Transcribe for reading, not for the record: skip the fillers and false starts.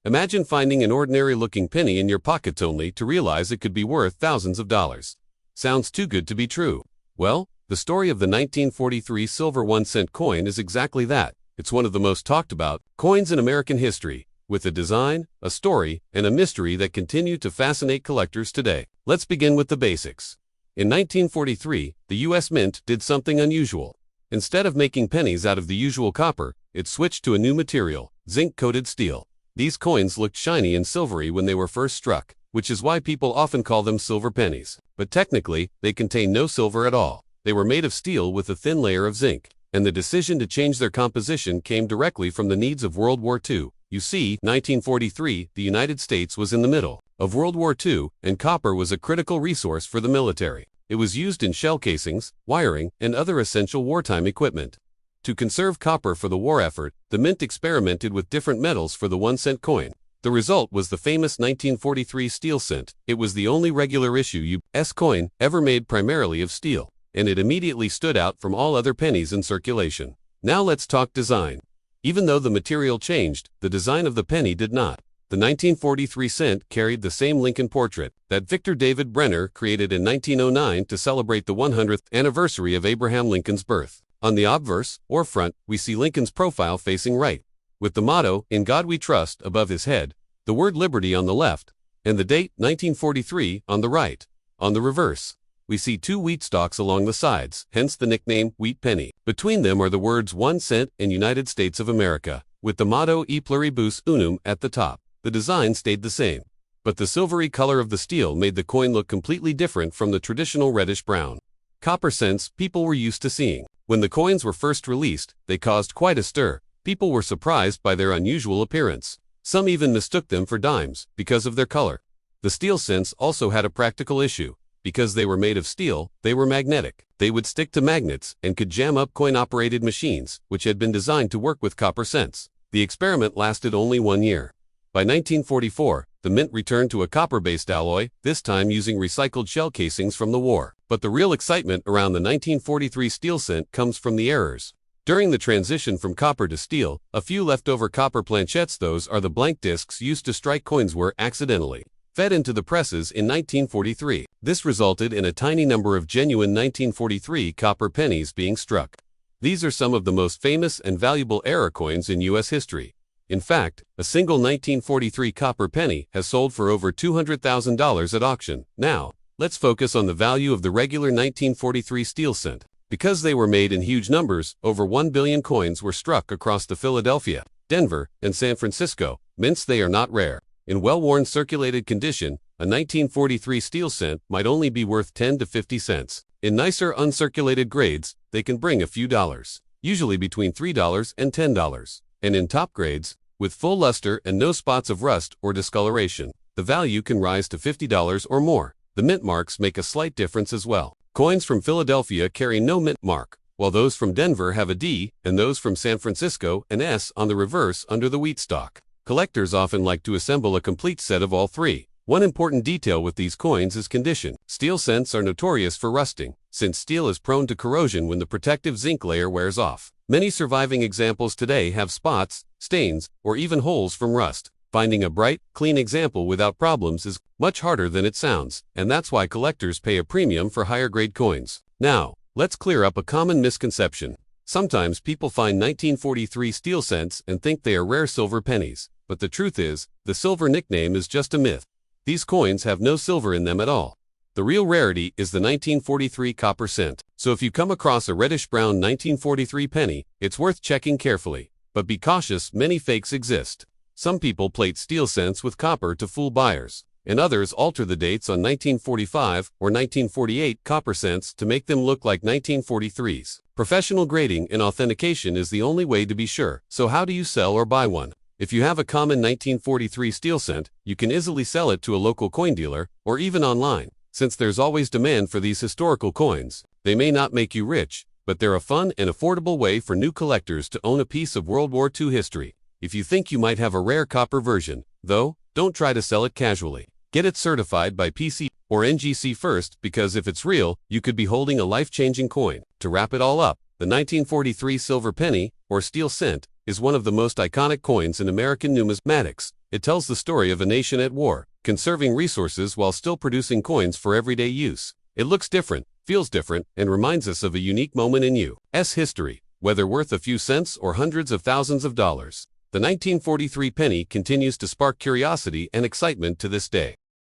Imagine finding an ordinary-looking penny in your pocket only to realize it could be worth thousands of dollars. Sounds too good to be true. Well, the story of the 1943 silver 1-cent coin is exactly that. It's one of the most talked about coins in American history, with a design, a story, and a mystery that continue to fascinate collectors today. Let's begin with the basics. In 1943, the U.S. Mint did something unusual. Instead of making pennies out of the usual copper, it switched to a new material, zinc-coated steel. These coins looked shiny and silvery when they were first struck, which is why people often call them silver pennies. But technically, they contain no silver at all. They were made of steel with a thin layer of zinc, and the decision to change their composition came directly from the needs of World War II. You see, 1943, the United States was in the middle of World War II, and copper was a critical resource for the military. It was used in shell casings, wiring, and other essential wartime equipment. To conserve copper for the war effort, the Mint experimented with different metals for the 1-cent coin. The result was the famous 1943 steel cent. It was the only regular issue U.S. coin ever made primarily of steel, and it immediately stood out from all other pennies in circulation. Now let's talk design. Even though the material changed, the design of the penny did not. The 1943 cent carried the same Lincoln portrait that Victor David Brenner created in 1909 to celebrate the 100th anniversary of Abraham Lincoln's birth. On the obverse, or front, we see Lincoln's profile facing right, with the motto, "In God We Trust," above his head, the word liberty on the left, and the date, 1943, on the right. On the reverse, we see two wheat stalks along the sides, hence the nickname wheat penny. Between them are the words 1 cent and United States of America, with the motto E pluribus unum at the top. The design stayed the same, but the silvery color of the steel made the coin look completely different from the traditional reddish-brown copper cents people were used to seeing. When the coins were first released, they caused quite a stir. People were surprised by their unusual appearance. Some even mistook them for dimes because of their color. The steel cents also had a practical issue. Because they were made of steel, they were magnetic. They would stick to magnets and could jam up coin-operated machines, which had been designed to work with copper cents. The experiment lasted only 1 year. By 1944, the Mint returned to a copper-based alloy, this time using recycled shell casings from the war. But the real excitement around the 1943 steel cent comes from the errors. During the transition from copper to steel, a few leftover copper planchettes, those are the blank discs used to strike coins, were accidentally fed into the presses in 1943. This resulted in a tiny number of genuine 1943 copper pennies being struck. These are some of the most famous and valuable error coins in U.S. history. In fact, a single 1943 copper penny has sold for over $200,000 at auction. Now, let's focus on the value of the regular 1943 steel cent. Because they were made in huge numbers, over 1 billion coins were struck across the Philadelphia, Denver, and San Francisco mints. They are not rare. In well-worn circulated condition, a 1943 steel cent might only be worth 10 to 50 cents. In nicer uncirculated grades, they can bring a few dollars, usually between $3 and $10. And in top grades, with full luster and no spots of rust or discoloration, the value can rise to $50 or more. The mint marks make a slight difference as well. Coins from Philadelphia carry no mint mark, while those from Denver have a D, and those from San Francisco an S on the reverse under the wheat stalk. Collectors often like to assemble a complete set of all three. One important detail with these coins is condition. Steel cents are notorious for rusting, since steel is prone to corrosion when the protective zinc layer wears off. Many surviving examples today have spots, stains, or even holes from rust. Finding a bright, clean example without problems is much harder than it sounds, and that's why collectors pay a premium for higher-grade coins. Now, let's clear up a common misconception. Sometimes people find 1943 steel cents and think they are rare silver pennies, but the truth is, the silver nickname is just a myth. These coins have no silver in them at all. The real rarity is the 1943 copper cent. So if you come across a reddish-brown 1943 penny, it's worth checking carefully. But be cautious, many fakes exist. Some people plate steel cents with copper to fool buyers, and others alter the dates on 1945 or 1948 copper cents to make them look like 1943s. Professional grading and authentication is the only way to be sure. So how do you sell or buy one? If you have a common 1943 steel cent, you can easily sell it to a local coin dealer, or even online. Since there's always demand for these historical coins, they may not make you rich, but they're a fun and affordable way for new collectors to own a piece of World War II history. If you think you might have a rare copper version, though, don't try to sell it casually. Get it certified by PC or NGC first, because if it's real, you could be holding a life-changing coin. To wrap it all up, the 1943 silver penny, or steel cent, is one of the most iconic coins in American numismatics. It tells the story of a nation at war, conserving resources while still producing coins for everyday use. It looks different, feels different, and reminds us of a unique moment in U.S. history, whether worth a few cents or hundreds of thousands of dollars. The 1943 penny continues to spark curiosity and excitement to this day.